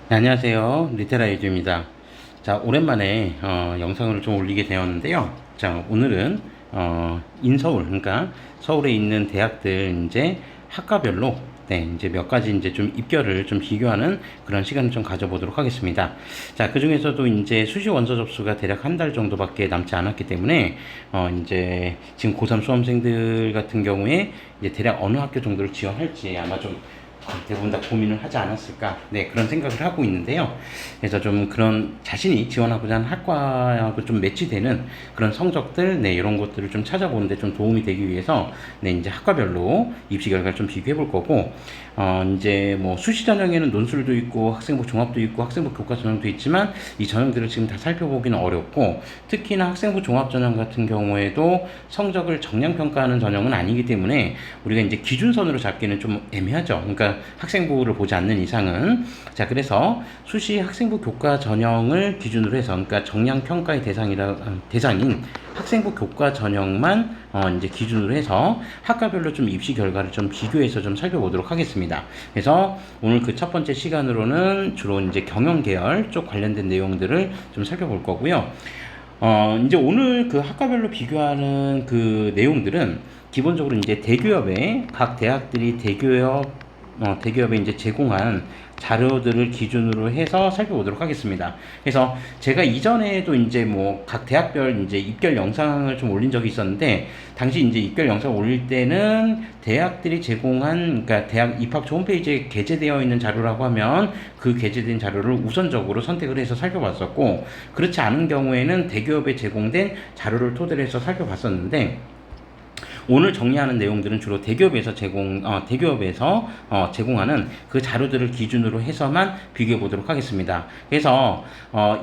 네, 안녕하세요. 리테라 유주입니다. 자, 오랜만에 영상을 좀 올리게 되었는데요. 자, 오늘은 인서울, 그러니까 서울에 있는 대학들 이제 학과별로 이제 몇 가지 이제 좀 입결을 좀 비교하는 그런 시간을 좀 가져보도록 하겠습니다. 자, 그 중에서도 이제 수시 원서 접수가 대략 한 달 정도밖에 남지 않았기 때문에 이제 지금 고3 수험생들 같은 경우에 이제 대략 어느 학교 정도를 지원할지 아마 좀 대부분 다 고민을 하지 않았을까, 네, 그런 생각을 하고 있는데요. 그래서 좀 그런 자신이 지원하고자 하는 학과하고 좀 매치되는 그런 성적들, 네, 이런 것들을 좀 찾아보는데 좀 도움이 되기 위해서, 네, 이제 학과별로 입시 결과를 좀 비교해 볼 거고, 이제 뭐 수시 전형에는 논술도 있고 학생부 종합도 있고 학생부 교과 전형도 있지만 이 전형들을 지금 다 살펴보기는 어렵고, 특히나 학생부 종합 전형 같은 경우에도 성적을 정량 평가하는 전형은 아니기 때문에 우리가 이제 기준선으로 잡기는 좀 애매하죠. 그러니까 학생부를 보지 않는 이상은. 자, 그래서 수시 학생부 교과 전형을 기준으로 해서, 그러니까 정량 평가의 대상인 학생부 교과 전형만 이제 기준으로 해서 학과별로 좀 입시 결과를 좀 비교해서 좀 살펴보도록 하겠습니다. 그래서 오늘 그 첫 번째 시간으로는 주로 이제 경영 계열 쪽 관련된 내용들을 좀 살펴볼 거고요. 이제 오늘 그 학과별로 비교하는 그 내용들은 기본적으로 이제 대기업에 각 대학들이 대기업에 이제 제공한 자료들을 기준으로 해서 살펴보도록 하겠습니다. 그래서 제가 이전에도 이제 뭐 각 대학별 이제 입결 영상을 좀 올린 적이 있었는데, 당시 이제 입결 영상 올릴 때는 대학들이 제공한, 그러니까 대학 입학처 홈페이지에 게재되어 있는 자료라고 하면 그 게재된 자료를 우선적으로 선택을 해서 살펴봤었고, 그렇지 않은 경우에는 대기업에 제공된 자료를 토대로 해서 살펴봤었는데, 오늘 정리하는 내용들은 주로 대기업에서 제공하는 그 자료들을 기준으로 해서만 비교해 보도록 하겠습니다. 그래서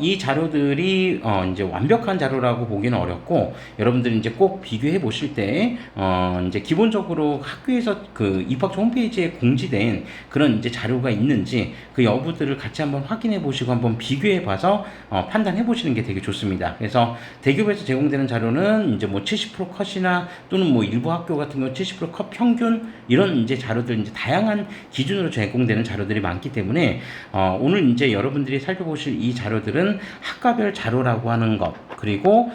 이 자료들이 이제 완벽한 자료라고 보기는 어렵고, 여러분들이 이제 꼭 비교해 보실 때 이제 기본적으로 학교에서 그 입학처 홈페이지에 공지된 그런 이제 자료가 있는지 그 여부들을 같이 한번 확인해 보시고 한번 비교해 봐서 판단해 보시는 게 되게 좋습니다. 그래서 대기업에서 제공되는 자료는 이제 뭐 70% 컷이나 또는 뭐 일부 학교 같은 경우 70%컷 평균, 이런 이제 자료들, 이제 다양한 기준으로 제공되는 자료들이 많기 때문에 오늘 이제 여러분들이 살펴보실 이 자료들은 학과별 자료라고 하는 것, 그리고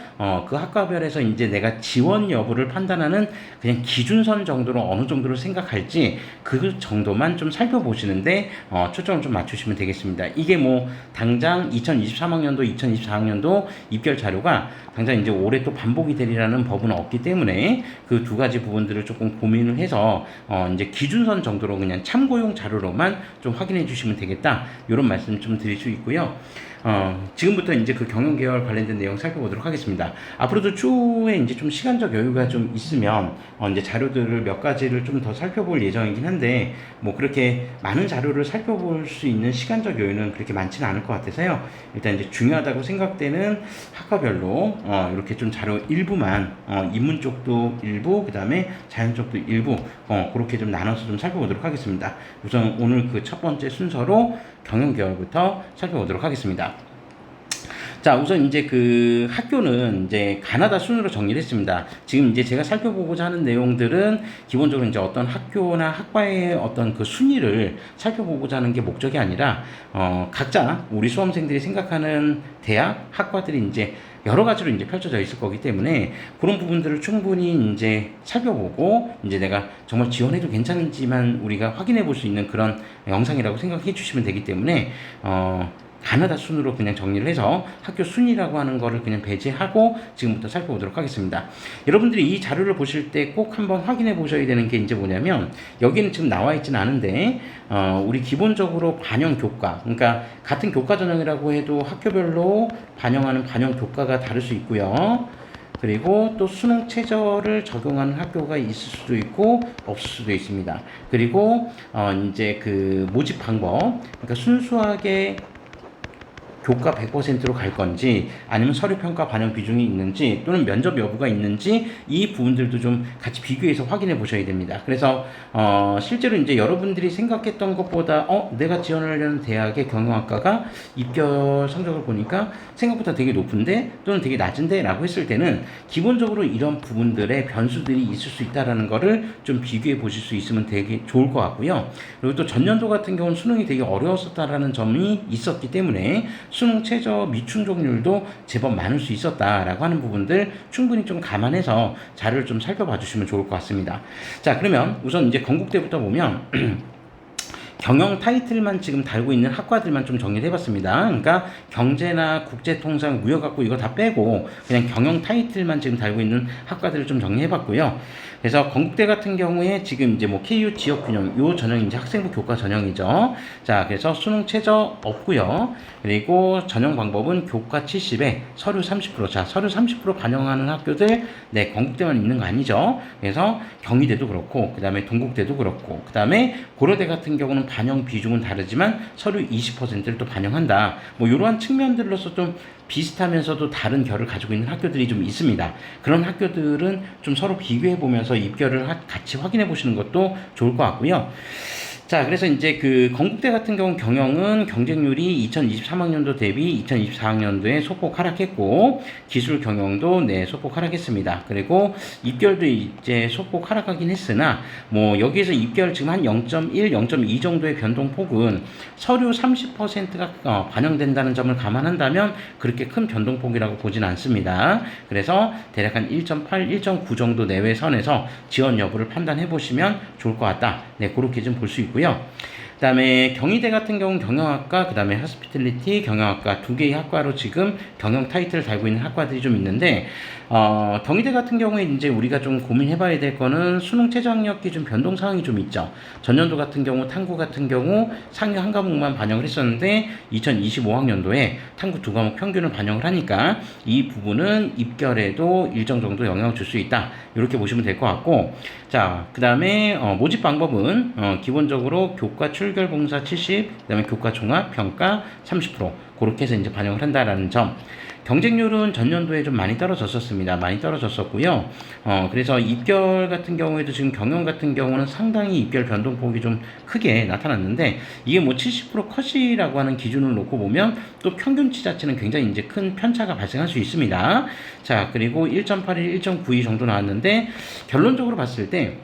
그 학과별에서 이제 내가 지원 여부를 판단하는 그냥 기준선 정도로 어느 정도로 생각할지 그 정도만 좀 살펴보시는데 초점을 좀 맞추시면 되겠습니다. 이게 뭐 당장 2023학년도, 2024학년도 입결 자료가 당장 이제 올해 또 반복이 되리라는 법은 없기 때문에 그 두 가지 부분들을 조금 고민을 해서 이제 기준선 정도로 그냥 참고용 자료로만 좀 확인해 주시면 되겠다, 이런 말씀 좀 드릴 수 있고요. 지금부터 이제 그 경영계열 관련된 내용 살펴보도록 하겠습니다. 앞으로도 추후에 이제 좀 시간적 여유가 좀 있으면 이제 자료들을 몇 가지를 좀 더 살펴볼 예정이긴 한데, 뭐 그렇게 많은 자료를 살펴볼 수 있는 시간적 여유는 그렇게 많지는 않을 것 같아서요. 일단 이제 중요하다고 생각되는 학과별로 이렇게 좀 자료 일부만, 인문 쪽도 일부, 그 다음에 자연 쪽도 일부, 그렇게 좀 나눠서 좀 살펴보도록 하겠습니다. 우선 오늘 그 첫 번째 순서로 경영계열부터 살펴보도록 하겠습니다. 자, 우선 이제 그 학교는 이제 가나다 순으로 정리를 했습니다. 지금 이제 제가 살펴보고자 하는 내용들은 기본적으로 이제 어떤 학교나 학과의 어떤 그 순위를 살펴보고자 하는 게 목적이 아니라, 각자 우리 수험생들이 생각하는 대학, 학과들이 이제 여러 가지로 이제 펼쳐져 있을 거기 때문에 그런 부분들을 충분히 이제 살펴보고, 이제 내가 정말 지원해도 괜찮은지만 우리가 확인해 볼 수 있는 그런 영상이라고 생각해 주시면 되기 때문에, 가나다 순으로 그냥 정리를 해서 학교 순위라고 하는 거를 그냥 배제하고 지금부터 살펴보도록 하겠습니다. 여러분들이 이 자료를 보실 때 꼭 한번 확인해 보셔야 되는 게 이제 뭐냐면, 여기는 지금 나와 있지는 않은데 우리 기본적으로 반영 교과, 그러니까 같은 교과 전형이라고 해도 학교별로 반영하는 반영 교과가 다를 수 있고요. 그리고 또 수능 최저를 적용하는 학교가 있을 수도 있고 없을 수도 있습니다. 그리고 이제 그 모집 방법, 그러니까 순수하게 교과 100%로 갈 건지 아니면 서류 평가 반영 비중이 있는지 또는 면접 여부가 있는지 이 부분들도 좀 같이 비교해서 확인해 보셔야 됩니다. 그래서 실제로 이제 여러분들이 생각했던 것보다 내가 지원하려는 대학의 경영학과가 입결 성적을 보니까 생각보다 되게 높은데 또는 되게 낮은데 라고 했을 때는 기본적으로 이런 부분들의 변수들이 있을 수 있다는 거를 좀 비교해 보실 수 있으면 되게 좋을 것 같고요. 그리고 또 전년도 같은 경우는 수능이 되게 어려웠었다라는 점이 있었기 때문에 수능 최저 미충족률도 제법 많을 수 있었다라고 하는 부분들 충분히 좀 감안해서 자료를 좀 살펴봐 주시면 좋을 것 같습니다. 자, 그러면 우선 이제 건국대부터 보면 경영 타이틀만 지금 달고 있는 학과들만 좀 정리를 해봤습니다. 그러니까 경제나 국제통상, 무역학부 이거 다 빼고 그냥 경영 타이틀만 지금 달고 있는 학과들을 좀 정리해봤고요. 그래서 건국대 같은 경우에 지금 이제 뭐 KU 지역균형 요 전형이 이제 학생부 교과 전형이죠. 자, 그래서 수능 최저 없고요. 그리고 전형 방법은 교과 70에 서류 30%. 자, 서류 30% 반영하는 학교들 네, 건국대만 있는 거 아니죠. 그래서 경희대도 그렇고 그다음에 동국대도 그렇고 그다음에 고려대 같은 경우는 반영 비중은 다르지만 서류 20%를 또 반영한다. 뭐 이러한 측면들로서 좀 비슷하면서도 다른 결을 가지고 있는 학교들이 좀 있습니다. 그런 학교들은 좀 서로 비교해 보면서 입결을 같이 확인해 보시는 것도 좋을 것 같고요. 자, 그래서 이제 그 건국대 같은 경우 경영은 경쟁률이 2023학년도 대비 2024학년도에 소폭 하락했고 기술 경영도 네, 소폭 하락했습니다. 그리고 입결도 이제 소폭 하락하긴 했으나 뭐 여기에서 입결 지금 한 0.1, 0.2 정도의 변동폭은 서류 30%가 반영된다는 점을 감안한다면 그렇게 큰 변동폭이라고 보진 않습니다. 그래서 대략 한 1.8, 1.9 정도 내외 선에서 지원 여부를 판단해 보시면 좋을 것 같다. 네, 그렇게 좀 볼 수 있고요. 그 다음에 경희대 같은 경우는 경영학과, 그 다음에 하스피틀리티 경영학과 두 개의 학과로 지금 경영 타이틀을 달고 있는 학과들이 좀 있는데 경희대 같은 경우에 이제 우리가 좀 고민해봐야 될 거는 수능 최저 학력 기준 변동 사항이 좀 있죠. 전년도 같은 경우 탐구 같은 경우 상위 한 과목만 반영을 했었는데 2025학년도에 탐구 두 과목 평균을 반영을 하니까 이 부분은 입결에도 일정 정도 영향을 줄 수 있다. 이렇게 보시면 될 것 같고 자, 그 다음에 모집 방법은 기본적으로 교과 출결 봉사 70, 그 다음에 교과 종합 평가 30% 그렇게 해서 이제 반영을 한다라는 점. 경쟁률은 전년도에 좀 많이 떨어졌었습니다. 많이 떨어졌었고요. 그래서 입결 같은 경우에도 지금 경영 같은 경우는 상당히 입결 변동폭이 좀 크게 나타났는데 이게 뭐 70% 컷이라고 하는 기준을 놓고 보면 또 평균치 자체는 굉장히 이제 큰 편차가 발생할 수 있습니다. 자, 그리고 1.81, 1.92 정도 나왔는데 결론적으로 봤을 때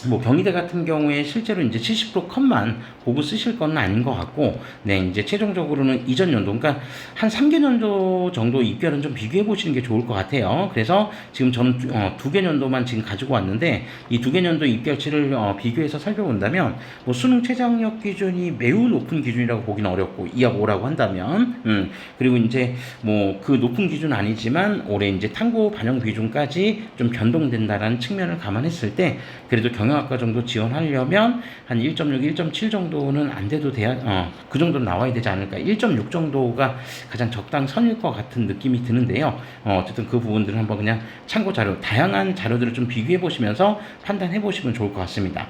뭐 경희대 같은 경우에 실제로 이제 70% 컷만 보고 쓰실 건 아닌 것 같고, 네, 이제 최종적으로는 이전 연도, 그러니까 한 3개년도 정도 입결은 좀 비교해 보시는 게 좋을 것 같아요. 그래서 지금 저는 두 개년도만 지금 가지고 왔는데 이 두 개년도 입결치를 비교해서 살펴본다면 뭐 수능 최저학력 기준이 매우 높은 기준이라고 보기는 어렵고 2하고 5라고 한다면, 그리고 이제 뭐 그 높은 기준은 아니지만 올해 이제 탐구 반영 비중까지 좀 변동된다라는 측면을 감안했을 때 그래도 경영학과 정도 지원하려면 한 1.6, 1.7 정도는 안 돼도 그 정도는 나와야 되지 않을까. 1.6 정도가 가장 적당선일 것 같은 느낌이 드는데요. 어쨌든 그 부분들은 한번 그냥 참고 자료, 다양한 자료들을 좀 비교해 보시면서 판단해 보시면 좋을 것 같습니다.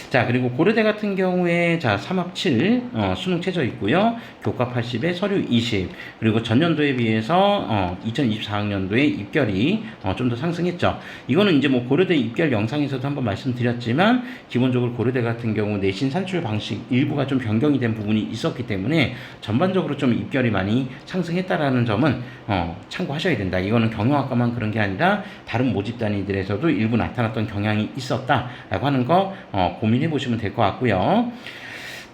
자, 그리고 고려대 같은 경우에 자, 3합 7 수능 최저 있고요. 교과 80에 서류 20. 그리고 전년도에 비해서 2024학년도에 입결이 좀 더 상승했죠. 이거는 이제 뭐 고려대 입결 영상에서도 한번 말씀드렸지만 기본적으로 고려대 같은 경우 내신 산출 방식 일부가 좀 변경이 된 부분이 있었기 때문에 전반적으로 좀 입결이 많이 상승했다라는 점은 참고하셔야 된다. 이거는 경영학과만 그런 게 아니라 다른 모집 단위들에서도 일부 나타났던 경향이 있었다라고 하는 거 고민해 보시면 될 것 같고요.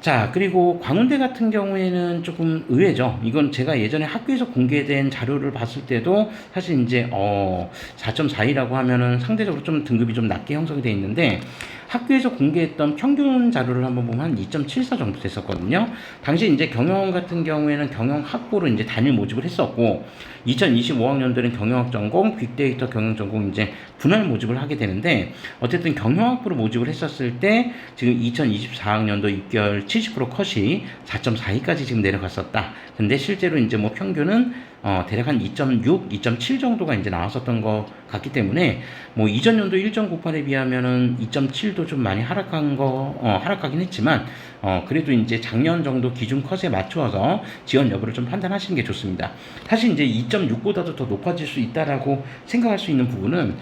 자, 그리고 광운대 같은 경우에는 조금 의외죠. 이건 제가 예전에 학교에서 공개된 자료를 봤을 때도 사실 이제 4.42라고 하면은 상대적으로 좀 등급이 좀 낮게 형성이 되어 있는데 학교에서 공개했던 평균 자료를 한번 보면 한 2.74 정도 됐었거든요. 당시 이제 경영 같은 경우에는 경영학부로 이제 단일 모집을 했었고 2025학년도에는 경영학 전공, 빅데이터 경영 전공 이제 분할 모집을 하게 되는데 어쨌든 경영학부로 모집을 했었을 때 지금 2024학년도 입결 70% 컷이 4.42까지 지금 내려갔었다. 근데 실제로 이제 뭐 평균은 대략 한 2.6, 2.7 정도가 이제 나왔었던 것 같기 때문에 뭐 이전 연도 1.98에 비하면은 2.7도 좀 많이 하락하긴 했지만 그래도 이제 작년 정도 기준 컷에 맞추어서 지원 여부를 좀 판단하시는 게 좋습니다. 사실 이제 2.6보다도 더 높아질 수 있다라고 생각할 수 있는 부분은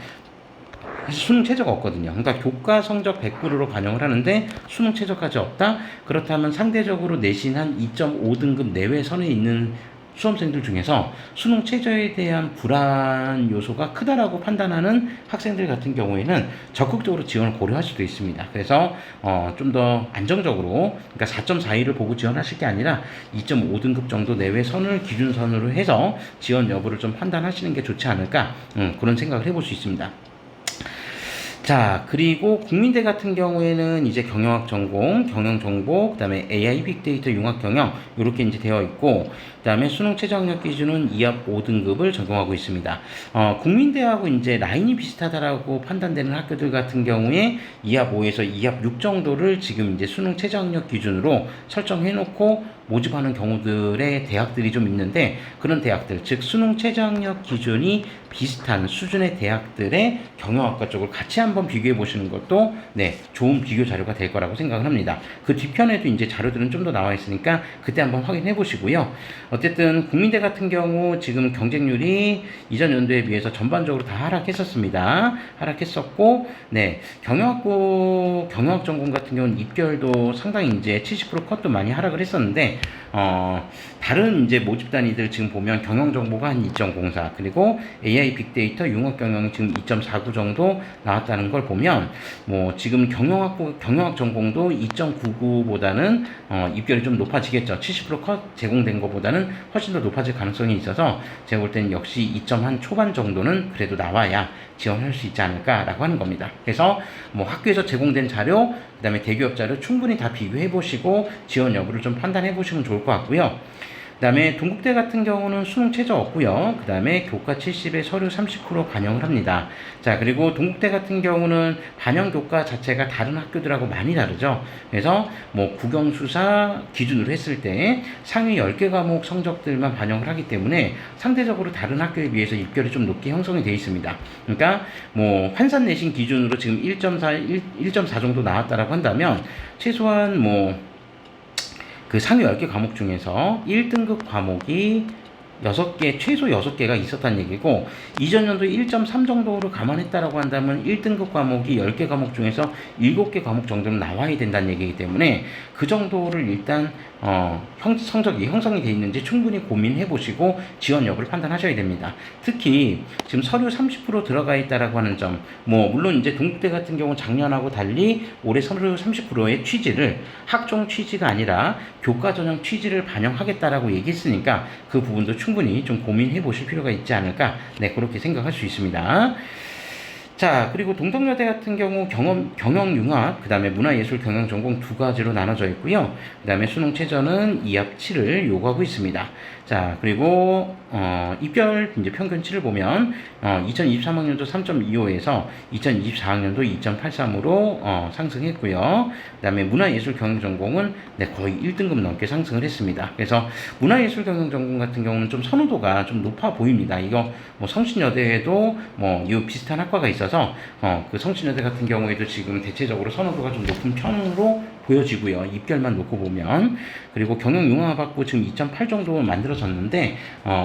사실 수능 최저가 없거든요. 그러니까 교과 성적 100%로 반영을 하는데 수능 최저까지 없다? 그렇다면 상대적으로 내신 한 2.5등급 내외 선에 있는 수험생들 중에서 수능 최저에 대한 불안 요소가 크다라고 판단하는 학생들 같은 경우에는 적극적으로 지원을 고려할 수도 있습니다. 그래서 좀 더 안정적으로, 그러니까 4.42를 보고 지원하실 게 아니라 2.5등급 정도 내외 선을 기준선으로 해서 지원 여부를 좀 판단하시는 게 좋지 않을까, 그런 생각을 해볼 수 있습니다. 자, 그리고 국민대 같은 경우에는 이제 경영학 전공, 경영정보, 그 다음에 AI 빅데이터 융합 경영, 이렇게 이제 되어 있고, 그 다음에 수능 최저학력 기준은 2합 5등급을 적용하고 있습니다. 국민대하고 이제 라인이 비슷하다라고 판단되는 학교들 같은 경우에 2합 5에서 2합 6 정도를 지금 이제 수능 최저학력 기준으로 설정해 놓고 모집하는 경우들의 대학들이 좀 있는데, 그런 대학들, 즉 수능 최저학력 기준이 비슷한 수준의 대학들의 경영학과 쪽을 같이 한번 비교해 보시는 것도 좋은 비교 자료가 될 거라고 생각을 합니다. 그 뒤편에도 이제 자료들은 좀 더 나와 있으니까 그때 한번 확인해 보시고요. 어쨌든 국민대 같은 경우 지금 경쟁률이 이전 연도에 비해서 전반적으로 다 하락했었습니다. 하락했었고, 경영학 전공 같은 경우는 입결도 상당히 이제 70% 컷도 많이 하락을 했었는데, 다른 이제 모집 단위들 지금 보면 경영정보가 한 2.04, 그리고 AI 빅데이터 융합 경영이 지금 2.49 정도 나왔다는 걸 보면, 뭐 지금 경영학 전공도 2.99보다는 입결이 좀 높아지겠죠. 70%컷 제공된 것보다는 훨씬 더 높아질 가능성이 있어서 제가 볼 때는 역시 2점 한 초반 정도는 그래도 나와야 지원할 수 있지 않을까라고 하는 겁니다. 그래서 뭐 학교에서 제공된 자료, 그 다음에 대기업 자료 충분히 다 비교해 보시고 지원 여부를 좀 판단해 보시면 좋을 것 같고요. 그 다음에 동국대 같은 경우는 수능 최저 없고요. 그 다음에 교과 70에 서류 30% 반영을 합니다. 자, 그리고 동국대 같은 경우는 반영 교과 자체가 다른 학교들하고 많이 다르죠. 그래서 뭐 국영수사 기준으로 했을 때 상위 10개 과목 성적들만 반영을 하기 때문에 상대적으로 다른 학교에 비해서 입결이 좀 높게 형성이 되어 있습니다. 그러니까 뭐 환산 내신 기준으로 지금 1.4 정도 나왔다라고 한다면 최소한 뭐 그 상위 10개 과목 중에서 1등급 과목이 6개, 최소 6개가 있었다는 얘기고, 이전 연도 1.3 정도로 감안했다라고 한다면 1등급 과목이 10개 과목 중에서 7개 과목 정도는 나와야 된다는 얘기이기 때문에 그 정도를 일단 성적이 형성이 되어 있는지 충분히 고민해 보시고 지원 여부를 판단하셔야 됩니다. 특히 지금 서류 30% 들어가 있다라고 하는 점, 뭐 물론 이제 동국대 같은 경우 작년하고 달리 올해 서류 30%의 취지를 학종 취지가 아니라 교과 전형 취지를 반영하겠다라고 얘기했으니까 그 부분도 충분히 좀 고민해 보실 필요가 있지 않을까, 그렇게 생각할 수 있습니다. 자, 그리고 동덕여대 같은 경우 경영융합, 그 다음에 문화예술 경영전공 두 가지로 나눠져 있고요. 그 다음에 수능 최저는 2합 7을 요구하고 있습니다. 자, 그리고 입결 이제 평균치를 보면 2023학년도 3.25에서 2024학년도 2.83으로 상승했고요. 그 다음에 문화예술 경영전공은 거의 1등급 넘게 상승을 했습니다. 그래서 문화예술 경영전공 같은 경우는 좀 선호도가 좀 높아 보입니다. 이거 뭐 성신여대에도 뭐 이 비슷한 학과가 있어서 그 성신여대 같은 경우에도 지금 대체적으로 선호도가 좀 높은 편으로 보여지고요. 입결만 놓고 보면. 그리고 경영융합학부 지금 2.8 정도 만들어졌는데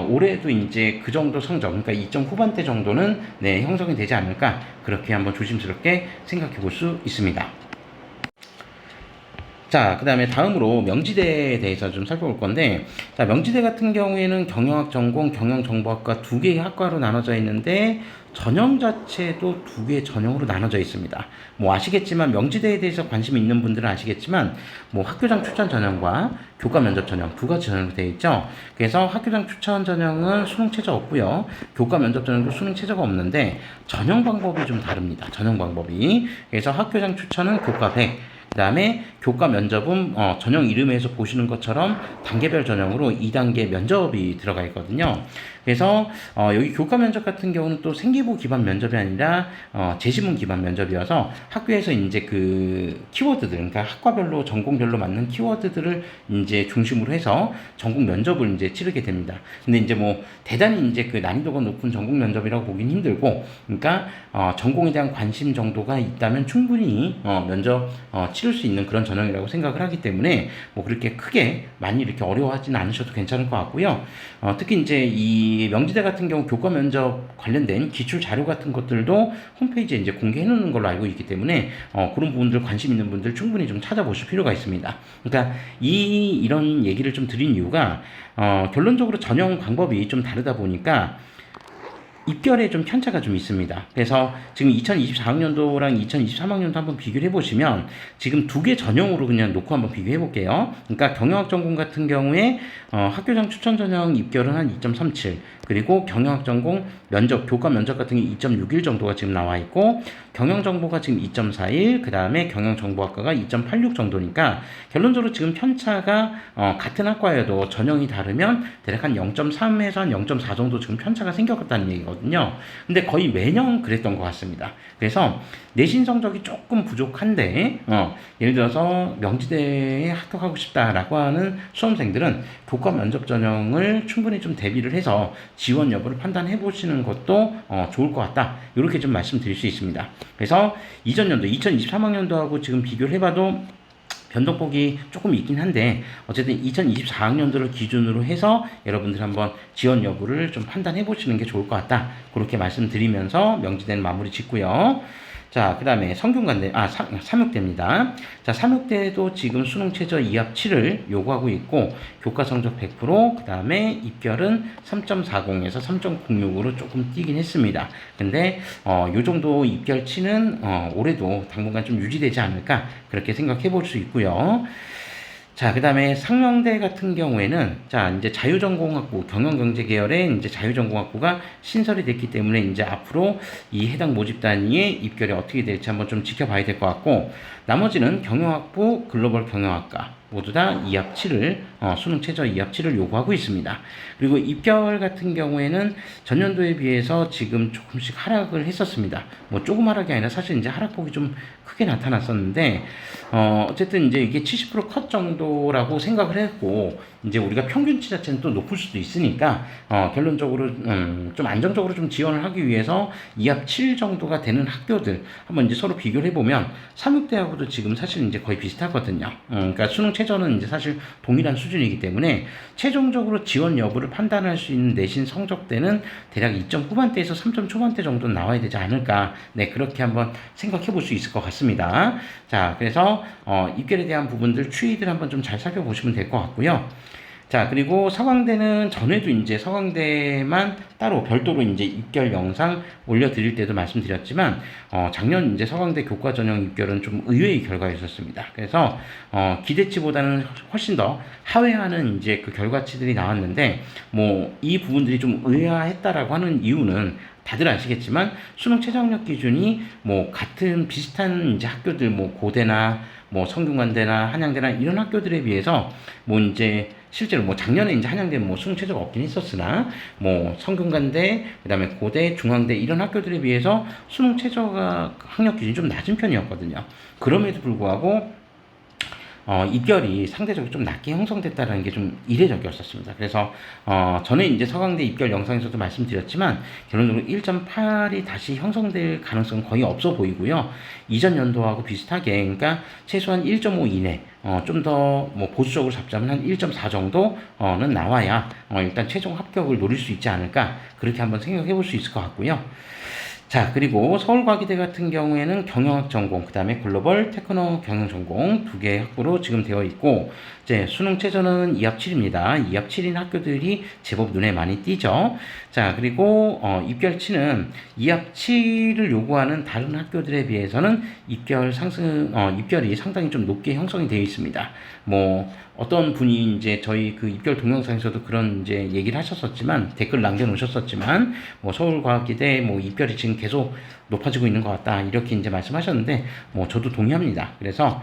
올해도 이제 그 정도 성적, 그러니까 2점 후반대 정도는 형성이 되지 않을까, 그렇게 한번 조심스럽게 생각해 볼 수 있습니다. 자, 그 다음에 다음으로 명지대에 대해서 좀 살펴볼 건데, 자, 명지대 같은 경우에는 경영학 전공, 경영정보학과 두 개의 학과로 나눠져 있는데 전형 자체도 두 개의 전형으로 나눠져 있습니다. 뭐 아시겠지만 명지대에 대해서 관심 있는 분들은 아시겠지만 뭐 학교장 추천 전형과 교과 면접 전형 두 가지 전형으로 되어 있죠. 그래서 학교장 추천 전형은 수능 최저 없고요. 교과 면접 전형도 수능 최저가 없는데 전형 방법이 좀 다릅니다. 전형 방법이. 그래서 학교장 추천은 교과 100, 그 다음에 교과 면접은 전형 이름에서 보시는 것처럼 단계별 전형으로 2단계 면접이 들어가 있거든요. 그래서 여기 교과 면접 같은 경우는 또 생기부 기반 면접이 아니라 제시문 기반 면접이어서 학교에서 이제 그 키워드들, 그러니까 학과별로 전공별로 맞는 키워드들을 이제 중심으로 해서 전공 면접을 이제 치르게 됩니다. 근데 이제 뭐 대단히 이제 그 난이도가 높은 전공 면접이라고 보긴 힘들고, 그러니까 전공에 대한 관심 정도가 있다면 충분히 면접 치를 수 있는 그런 전형이라고 생각을 하기 때문에 뭐 그렇게 크게 많이 이렇게 어려워하지는 않으셔도 괜찮을 것 같고요. 특히 이제 이 명지대 같은 경우 교과 면접 관련된 기출 자료 같은 것들도 홈페이지에 이제 공개해 놓는 걸로 알고 있기 때문에 그런 부분들 관심 있는 분들 충분히 좀 찾아보실 필요가 있습니다. 그러니까 이런 얘기를 좀 드린 이유가 결론적으로 전형 방법이 좀 다르다 보니까 입결에 좀 편차가 좀 있습니다. 그래서 지금 2024학년도랑 2023학년도 한번 비교를 해보시면 지금 두 개 전형으로 그냥 놓고 한번 비교해 볼게요. 그러니까 경영학 전공 같은 경우에 학교장 추천 전형 입결은 한 2.37, 그리고 경영학 전공 면접, 교과 면접 같은 게 2.61 정도가 지금 나와 있고, 경영정보가 지금 2.41, 그 다음에 경영정보학과가 2.86 정도니까 결론적으로 지금 편차가 같은 학과여도 전형이 다르면 대략 한 0.3에서 한 0.4 정도 지금 편차가 생겼다는 얘기거든요. 근데 거의 매년 그랬던 것 같습니다. 그래서 내신 성적이 조금 부족한데 예를 들어서 명지대에 합격하고 싶다라고 하는 수험생들은 교과 면접 전형을 충분히 좀 대비를 해서 지원 여부를 판단해 보시는 것도 좋을 것 같다, 이렇게 좀 말씀드릴 수 있습니다. 그래서 이전 연도 2023학년도하고 지금 비교를 해봐도 변동폭이 조금 있긴 한데 어쨌든 2024학년도를 기준으로 해서 여러분들 한번 지원 여부를 좀 판단해 보시는 게 좋을 것 같다, 그렇게 말씀드리면서 명지대는 마무리 짓고요. 자, 그 다음에 성균관대, 삼육대입니다. 자, 삼육대도 지금 수능 최저 2합 7을 요구하고 있고, 교과 성적 100%, 그 다음에 입결은 3.40에서 3.06으로 조금 뛰긴 했습니다. 근데, 요 정도 입결치는, 올해도 당분간 좀 유지되지 않을까, 그렇게 생각해 볼 수 있고요. 자, 그 다음에 상명대 같은 경우에는, 자, 이제 자유전공학부, 경영경제계열의 이제 자유전공학부가 신설이 됐기 때문에 이제 앞으로 이 해당 모집 단위의 입결이 어떻게 될지 한번 좀 지켜봐야 될 것 같고, 나머지는 경영학부, 글로벌 경영학과, 모두 다 2합 7을, 수능 최저 2합 7을 요구하고 있습니다. 그리고 입결 같은 경우에는 전년도에 비해서 지금 조금씩 하락을 했었습니다. 뭐 조금 하락이 아니라 사실 이제 하락폭이 좀 크게 나타났었는데, 어쨌든 이제 이게 70%컷 정도라고 생각을 했고, 이제 우리가 평균치 자체는 또 높을 수도 있으니까, 결론적으로, 좀 안정적으로 좀 지원을 하기 위해서 2합 7 정도가 되는 학교들, 한번 이제 서로 비교를 해보면, 삼육대하고도 지금 사실 이제 거의 비슷하거든요. 그러니까 수능 최저는 이제 사실 동일한 수준이기 때문에, 최종적으로 지원 여부를 판단할 수 있는 내신 성적대는 대략 2점 후반대에서 3점 초반대 정도 나와야 되지 않을까. 네, 그렇게 한번 생각해 볼 수 있을 것 같습니다. 자, 그래서, 입결에 대한 부분들, 추이들 한번 좀 잘 살펴보시면 될 것 같고요. 자, 그리고 서강대는 전에도 이제 서강대만 따로 별도로 이제 입결 영상 올려드릴 때도 말씀드렸지만, 작년 이제 서강대 교과 전형 입결은 좀 의외의 결과였었습니다. 그래서, 기대치보다는 훨씬 더 하회하는 이제 그 결과치들이 나왔는데, 뭐, 이 부분들이 좀 의아했다라고 하는 이유는 다들 아시겠지만, 수능 최저 학력 기준이 뭐, 같은 비슷한 이제 학교들, 뭐, 고대나, 뭐, 성균관대나 한양대나 이런 학교들에 비해서, 뭐, 이제, 실제로 뭐 작년에 이제 한양대는 뭐 수능 최저가 없긴 했었으나 뭐 성균관대, 그다음에 고대, 중앙대 이런 학교들에 비해서 수능 최저가 학력 기준이 좀 낮은 편이었거든요. 그럼에도 불구하고 입결이 상대적으로 좀 낮게 형성됐다는 게 좀 이례적이었었습니다. 그래서 전에 이제 서강대 입결 영상에서도 말씀드렸지만 결론적으로 1.8이 다시 형성될 가능성은 거의 없어 보이고요. 이전 연도하고 비슷하게, 그러니까 최소한 1.5 이내, 좀 더 뭐 보수적으로 잡자면 한 1.4 정도는 나와야 일단 최종 합격을 노릴 수 있지 않을까, 그렇게 한번 생각해 볼 수 있을 것 같고요. 자, 그리고 서울과기대 같은 경우에는 경영학 전공, 그 다음에 글로벌 테크노 경영 전공 두 개 학부로 지금 되어 있고, 이제 수능 최저는 2합 7입니다. 2합 7인 학교들이 제법 눈에 많이 띄죠. 자, 그리고 입결치는 2합 7을 요구하는 다른 학교들에 비해서는 입결이 상당히 좀 높게 형성이 되어 있습니다. 뭐 어떤 분이 이제 저희 그 입결 동영상에서도 그런 이제 얘기를 하셨었지만, 댓글 남겨놓으셨었지만, 뭐 서울과학기대 뭐 입결이 지금 계속 높아지고 있는 것 같다, 이렇게 이제 말씀하셨는데, 뭐 저도 동의합니다. 그래서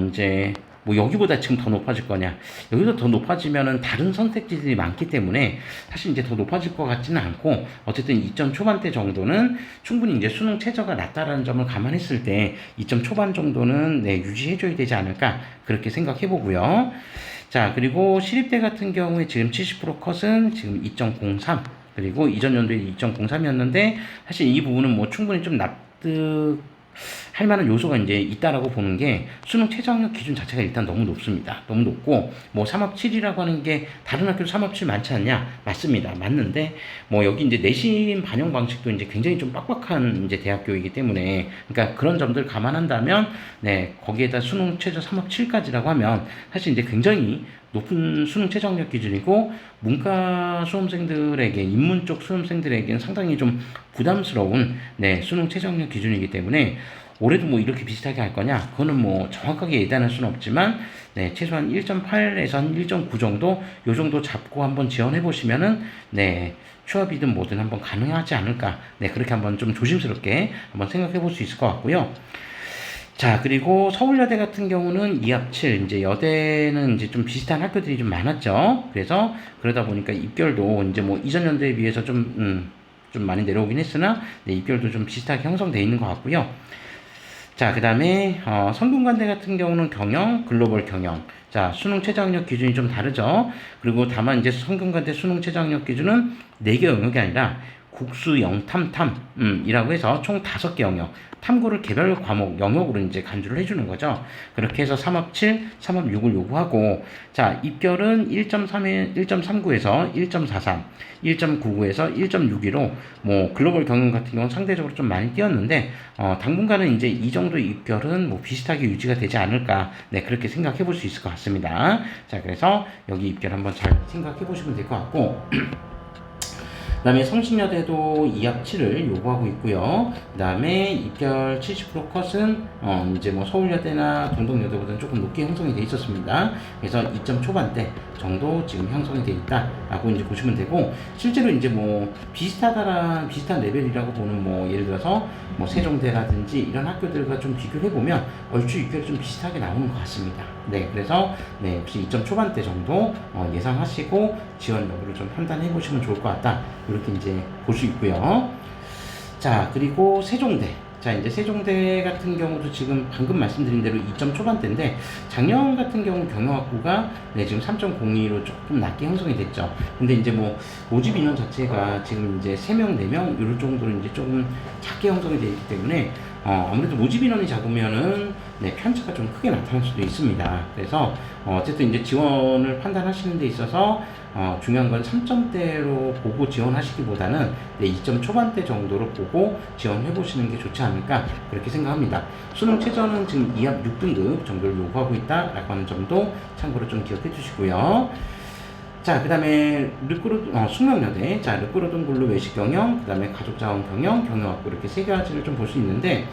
이제 뭐 여기보다 지금 더 높아질 거냐, 여기서 더 높아지면은 다른 선택지들이 많기 때문에 사실 이제 더 높아질 것 같지는 않고, 어쨌든 2점 초반대 정도는 충분히 이제 수능 최저가 낮다라는 점을 감안했을 때 2점 초반 정도는 네, 유지해줘야 되지 않을까, 그렇게 생각해 보고요. 자, 그리고 시립대 같은 경우에 지금 70% 컷은 지금 2.03, 그리고 이전 연도에 2.03이었는데, 사실 이 부분은 뭐 충분히 좀 할 만한 요소가 이제 있다라고 보는 게, 수능 최저학력 기준 자체가 일단 너무 높습니다. 너무 높고, 뭐 3합 7이라고 하는 게 다른 학교도 3합 7 많지 않냐? 맞습니다. 맞는데, 뭐 여기 이제 내신 반영 방식도 이제 굉장히 좀 빡빡한 이제 대학교이기 때문에, 그러니까 그런 점들 감안한다면, 네, 거기에다 수능 최저 3합 7까지라고 하면 사실 이제 굉장히 높은 수능 최저학력 기준이고, 문과 수험생들에게, 인문 쪽 수험생들에게는 상당히 좀 부담스러운 네, 수능 최저학력 기준이기 때문에, 올해도 뭐 이렇게 비슷하게 할 거냐? 그거는 뭐 정확하게 예단할 수는 없지만, 네, 최소한 1.8에서 한 1.9 정도, 요 정도 잡고 한번 지원해 보시면은, 네, 취업이든 뭐든 한번 가능하지 않을까. 네, 그렇게 한번 좀 조심스럽게 한번 생각해 볼 수 있을 것 같고요. 자, 그리고 서울여대 같은 경우는 2합 7, 이제 여대는 이제 좀 비슷한 학교들이 좀 많았죠. 그래서 그러다 보니까 입결도 이제 뭐 이전 연도에 비해서 좀 많이 내려오긴 했으나, 네, 입결도 좀 비슷하게 형성되어 있는 것 같고요. 자, 그 다음에 성균관대 같은 경우는 경영, 글로벌 경영. 자, 수능 최저학력 기준이 좀 다르죠. 그리고 다만 이제 성균관대 수능 최저학력 기준은 4개 영역이 아니라 국수 영탐탐이라고 해서 총 5개 영역, 탐구를 개별 과목 영역으로 이제 간주를 해주는 거죠. 그렇게 해서 3합 7, 3합 6을 요구하고, 자, 입결은 1.39에서 1.43, 1.99에서 1.62로 뭐 글로벌 경영 같은 경우는 상대적으로 좀 많이 뛰었는데, 당분간은 이제 이 정도 입결은 뭐 비슷하게 유지가 되지 않을까, 네, 그렇게 생각해 볼 수 있을 것 같습니다. 자, 그래서 여기 입결 한번 잘 생각해 보시면 될 것 같고, 그 다음에 성신여대도 2합 7을 요구하고 있고요. 그 다음에 입결 70% 컷은 이제 뭐 서울여대나 동덕여대보다는 조금 높게 형성이 돼 있었습니다. 그래서 2점 초반대 정도 지금 형성이 돼 있다라고 이제 보시면 되고, 실제로 이제 뭐 비슷한 레벨이라고 보는, 뭐 예를 들어서 뭐 세종대라든지 이런 학교들과 좀 비교를 해보면 얼추 입결이 좀 비슷하게 나오는 것 같습니다. 네, 그래서 네, 역시 2점 초반대 정도 예상하시고 지원 여부를 좀 판단해 보시면 좋을 것 같다, 이렇게 이제 볼 수 있고요. 자, 그리고 세종대. 자, 이제 세종대 같은 경우도 지금 방금 말씀드린 대로 2점 초반대인데, 작년 같은 경우 경영학부가 네, 지금 3.02로 조금 낮게 형성이 됐죠. 근데 이제 뭐 모집 인원 자체가 지금 이제 3명, 4명 이런 정도로 이제 조금 작게 형성이 되어 있기 때문에, 아무래도 모집 인원이 작으면은 네, 편차가 좀 크게 나타날 수도 있습니다. 그래서 어쨌든 이제 지원을 판단하시는 데 있어서 중요한 건 3점대로 보고 지원하시기보다는 네, 2점 초반대 정도로 보고 지원해 보시는 게 좋지 않을까, 그렇게 생각합니다. 수능 최저는 지금 2합 6등급 정도를 요구하고 있다라고 하는 점도 참고로 좀 기억해 주시고요. 자, 그 다음에 숙명여대. 자, 르꼬르돈 근로 외식 경영, 그 다음에 가족자원 경영, 경영학부, 이렇게 3가지를 좀 볼 수 있는데,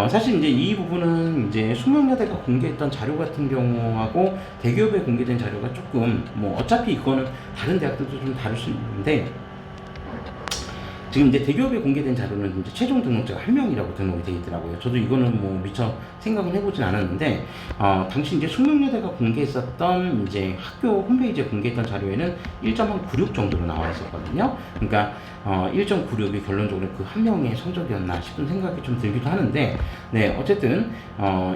사실 이제 이 부분은 이제 숙명여대가 공개했던 자료 같은 경우하고 대기업에 공개된 자료가 조금, 뭐 어차피 이거는 다른 대학들도 좀 다를 수 있는데, 지금 이제 대기업에 공개된 자료는 이제 최종 등록자가 1명이라고 등록이 되어 있더라고요. 저도 이거는 뭐 미처 생각은 해보진 않았는데, 당시 이제 숙명여대가 공개했었던 이제 학교 홈페이지에 공개했던 자료에는 1.96 정도로 나와 있었거든요. 그러니까 1.96이 결론적으로 그 한 명의 성적이었나 싶은 생각이 좀 들기도 하는데, 네, 어쨌든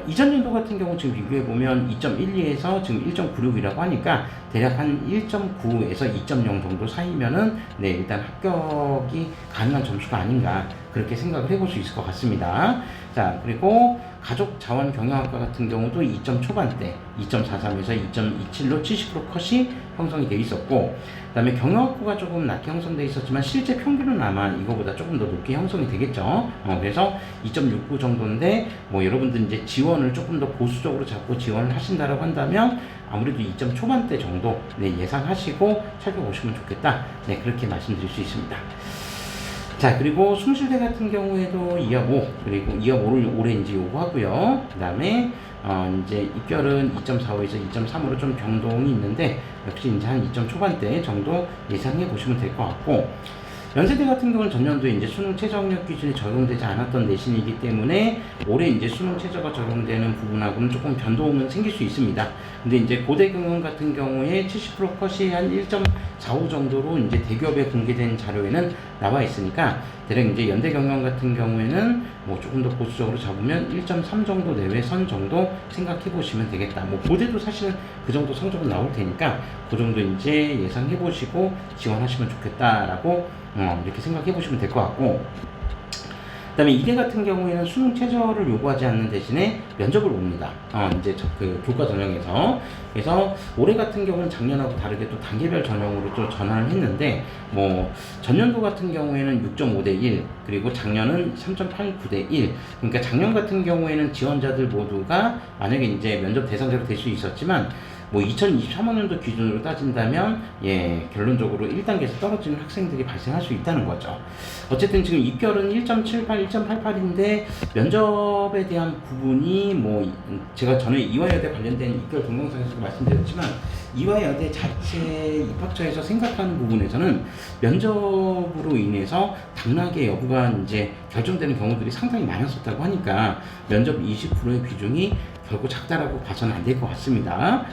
이전 연도 같은 경우 지금 비교해 보면 2.12에서 지금 1.96이라고 하니까 대략 한 1.9에서 2.0 정도 사이면은 네, 일단 합격이 가능한 점수가 아닌가, 그렇게 생각을 해볼 수 있을 것 같습니다. 자, 그리고 가족 자원 경영학과 같은 경우도 2점 초반대, 2.43에서 2.27로 70% 컷이 형성이 되어 있었고, 그 다음에 경영학부가 조금 낮게 형성되어 있었지만 실제 평균은 아마 이거보다 조금 더 높게 형성이 되겠죠. 그래서 2.69 정도인데, 뭐 여러분들 이제 지원을 조금 더 보수적으로 잡고 지원을 하신다라고 한다면 아무래도 2점 초반대 정도 네, 예상하시고 살펴보시면 좋겠다, 네, 그렇게 말씀드릴 수 있습니다. 자, 그리고 숭실대 같은 경우에도 2합 5, 그리고 2합 5를 올해 이제 요구하고요. 그 다음에 이제 입결은 2.45에서 2.3으로 좀 변동이 있는데 역시 이제 한 2점 초반대 정도 예상해 보시면 될 것 같고, 연세대 같은 경우는 전년도에 이제 수능 최저학력 기준이 적용되지 않았던 내신이기 때문에 올해 이제 수능 최저가 적용되는 부분하고는 조금 변동은 생길 수 있습니다. 근데 이제 고대 경영 같은 경우에 70% 컷이 한 1.45 정도로 이제 대기업에 공개된 자료에는 나와 있으니까, 대략 이제 연대 경영 같은 경우에는 뭐 조금 더 보수적으로 잡으면 1.3 정도 내외 선 정도 생각해 보시면 되겠다. 뭐 고대도 사실은 그 정도 성적은 나올 테니까 그 정도 이제 예상해 보시고 지원하시면 좋겠다라고 이렇게 생각해 보시면 될 것 같고, 그 다음에 이대 같은 경우에는 수능 최저를 요구하지 않는 대신에 면접을 봅니다. 이제 그 교과 전형에서. 그래서 올해 같은 경우는 작년하고 다르게 또 단계별 전형으로 또 전환을 했는데, 뭐 전년도 같은 경우에는 6.5대 1, 그리고 작년은 3.89대 1. 그러니까 작년 같은 경우에는 지원자들 모두가 만약에 이제 면접 대상자로 될 수 있었지만, 뭐 2023학년도 기준으로 따진다면 결론적으로 1단계에서 떨어지는 학생들이 발생할 수 있다는 거죠. 어쨌든 지금 입결은 1.78, 1.88인데 면접에 대한 부분이 뭐 제가 전에 이화여대 관련된 입결 동영상에서도 말씀드렸지만, 이화여대 자체 입학처에서 생각하는 부분에서는 면접으로 인해서 당락의 여부가 이제 결정되는 경우들이 상당히 많았었다고 하니까 면접 20%의 비중이 결국 작다라고 봐서는 안 될 것 같습니다.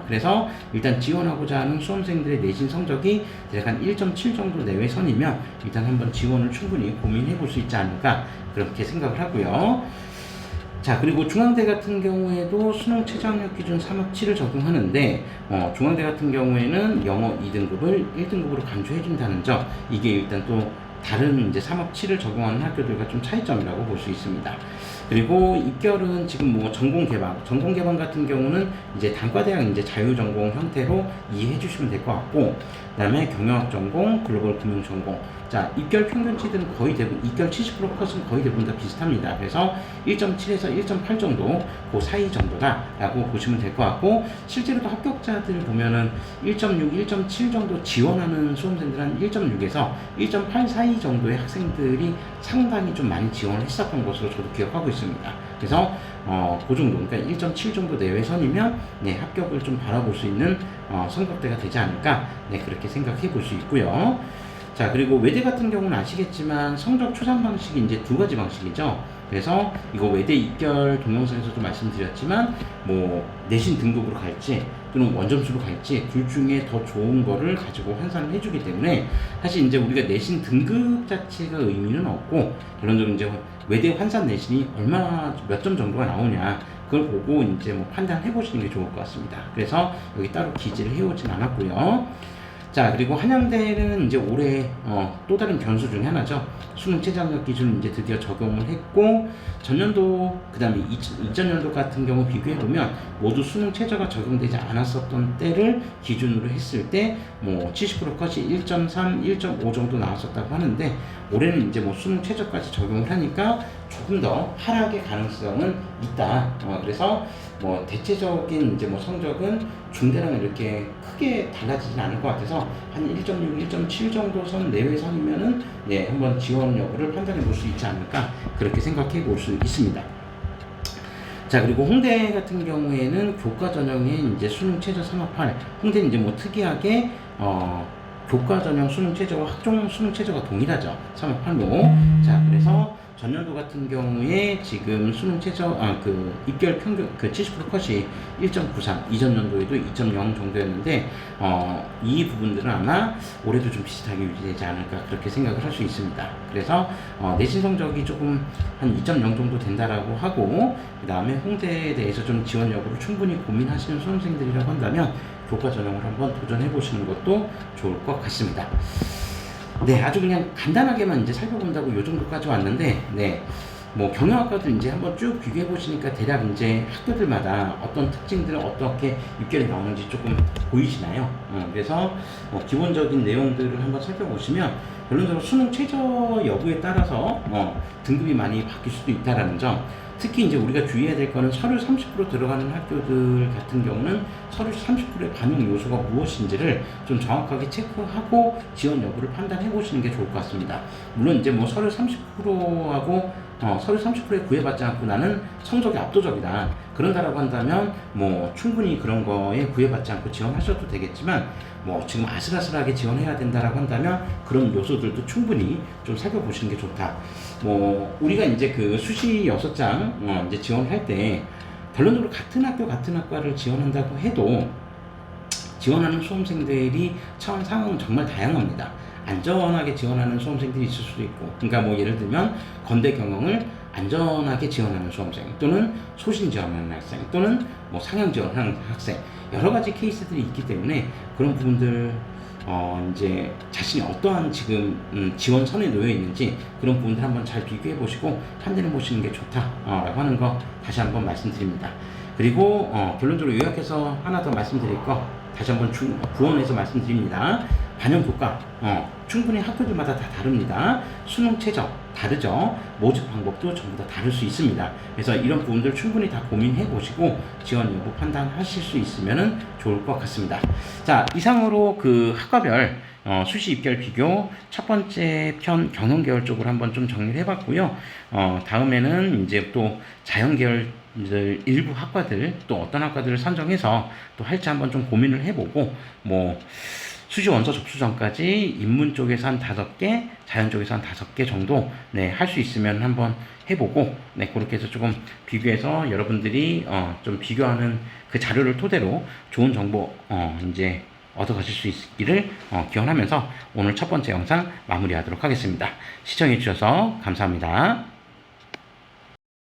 그래서 일단 지원하고자 하는 수험생들의 내신 성적이 대략 한 1.7 정도 내외 선이면 일단 한번 지원을 충분히 고민해 볼 수 있지 않을까 그렇게 생각을 하고요. 자, 그리고 중앙대 같은 경우에도 수능 최저학력 기준 3학 7을 적용하는데, 중앙대 같은 경우에는 영어 2등급을 1등급으로 감소해 준다는 점, 이게 일단 또 다른 이제 3학 7을 적용하는 학교들과 좀 차이점이라고 볼 수 있습니다. 그리고 입결은 지금 뭐 전공 개방 같은 경우는 이제 단과대학 이제 자유전공 형태로 이해해 주시면 될 것 같고, 그 다음에 경영학 전공, 글로벌 금융 전공. 자, 입결 평균치들은 거의 대부분, 입결 70% 컷은 거의 대부분 다 비슷합니다. 그래서 1.7에서 1.8 정도, 그 사이 정도다라고 보시면 될 것 같고, 실제로도 합격자들 보면은 1.6, 1.7 정도 지원하는 수험생들 한 1.6에서 1.8 사이 정도의 학생들이 상당히 좀 많이 지원을 했었던 것으로 저도 기억하고 있습니다. 그래서 그 정도, 그러니까 1.7 정도 내외 선이면 합격을 좀 바라볼 수 있는 성적대가 되지 않을까, 그렇게 생각해 볼 수 있고요. 자, 그리고 외대 같은 경우는 아시겠지만 성적 추산 방식이 이제 두 가지 방식이죠. 그래서 이거 외대 입결 동영상에서도 말씀드렸지만, 뭐 내신 등급으로 갈지 또는 원점수로 갈지 둘 중에 더 좋은 거를 가지고 환산을 해주기 때문에, 사실 이제 우리가 내신 등급 자체가 의미는 없고, 결론적으로 이제 외대 환산 내신이 얼마 몇 점 정도가 나오냐, 그걸 보고 이제 뭐 판단해 보시는 게 좋을 것 같습니다. 그래서 여기 따로 기재를 해오진 않았고요. 자, 그리고 한양대는 이제 올해 또 다른 변수 중에 하나죠. 수능 최저학력 기준을 이제 드디어 적용을 했고, 전년도 그 다음에 이전년도 같은 경우 비교해보면 모두 수능 최저가 적용되지 않았었던 때를 기준으로 했을 때 뭐 70% 컷이 1.3, 1.5 정도 나왔었다고 하는데, 올해는 이제 뭐 수능 최저까지 적용을 하니까 조금 더 하락의 가능성은 있다. 그래서 뭐 대체적인 이제 뭐 성적은 중대랑 이렇게 크게 달라지진 않을 것 같아서 한 1.6, 1.7 정도 선 내외 선이면은 한번 지원 여부를 판단해 볼 수 있지 않을까 그렇게 생각해 볼 수 있습니다. 자, 그리고 홍대 같은 경우에는 교과 전형에 이제 수능 최저 3학 8, 홍대는 이제 뭐 특이하게 교과 전형 수능 최저와 학종 수능 최저가 동일하죠. 3학 8로. 자, 그래서 전년도 같은 경우에 지금 수능 최저, 그 입결 평균, 그 70% 컷이 1.93, 이전 연도에도 2.0 정도였는데, 이 부분들은 아마 올해도 좀 비슷하게 유지되지 않을까 그렇게 생각을 할 수 있습니다. 그래서 내신 성적이 조금 한 2.0 정도 된다라고 하고, 그 다음에 홍대에 대해서 좀 지원 여부를 충분히 고민하시는 수험생들이라고 한다면 교과 전형을 한번 도전해 보시는 것도 좋을 것 같습니다. 아주 그냥 간단하게만 이제 살펴본다고 요 정도까지 왔는데, 뭐 경영학과들 이제 한번 쭉 비교해 보시니까 대략 이제 학교들마다 어떤 특징들을 어떻게 입결이 나오는지 조금 보이시나요? 그래서 기본적인 내용들을 한번 살펴보시면 결론적으로 수능 최저 여부에 따라서 등급이 많이 바뀔 수도 있다라는 점. 특히 이제 우리가 주의해야 될 거는 서류 30% 들어가는 학교들 같은 경우는 서류 30%의 반영 요소가 무엇인지를 좀 정확하게 체크하고 지원 여부를 판단해 보시는 게 좋을 것 같습니다. 물론 이제 뭐 서류 30%하고 서류 30%에 구애받지 않고 나는 성적이 압도적이다. 그런다라고 한다면 뭐 충분히 그런 거에 구애받지 않고 지원하셔도 되겠지만 뭐 지금 아슬아슬하게 지원해야 된다라고 한다면 그런 요소들도 충분히 좀 살펴보시는 게 좋다. 뭐 우리가 이제 그 수시 6장 이제 지원할 때 결론적으로 같은 학교 같은 학과를 지원한다고 해도 지원하는 수험생들이 처한 상황은 정말 다양합니다. 안전하게 지원하는 수험생들이 있을 수도 있고, 그러니까 뭐 예를 들면 건대 경영을 안전하게 지원하는 수험생, 또는 소신 지원하는 학생, 또는 뭐 상향 지원하는 학생, 여러 가지 케이스들이 있기 때문에 그런 부분들 이제 자신이 어떠한 지금 지원선에 놓여 있는지 그런 부분들 한번 잘 비교해 보시고 판단해 보시는 게 좋다라고 하는 거 다시 한번 말씀드립니다. 그리고 결론적으로 요약해서 하나 더 말씀드릴 거 다시 한번 부원해서 말씀드립니다. 반영 교과 충분히 학교들마다 다 다릅니다. 수능 최저 다르죠. 모집 방법도 전부 다 다를 수 있습니다. 그래서 이런 부분들 충분히 다 고민해 보시고 지원 여부 판단하실 수 있으면 좋을 것 같습니다. 자, 이상으로 그 학과별 수시 입결 비교 첫 번째 편 경영 계열 쪽으로 한번 좀 정리를 해봤고요. 다음에는 이제 또 자연 계열 일부 학과들 또 어떤 학과들을 선정해서 또 할지 한번 좀 고민을 해보고 뭐 수시 원서 접수 전까지 인문 쪽에서 한 5개, 자연 쪽에서 한 5개 정도 할 수 있으면 한번 해보고 그렇게 해서 조금 비교해서 여러분들이 좀 비교하는 그 자료를 토대로 좋은 정보 이제 얻어 가실 수 있기를 기원하면서 오늘 첫 번째 영상 마무리하도록 하겠습니다. 시청해 주셔서 감사합니다.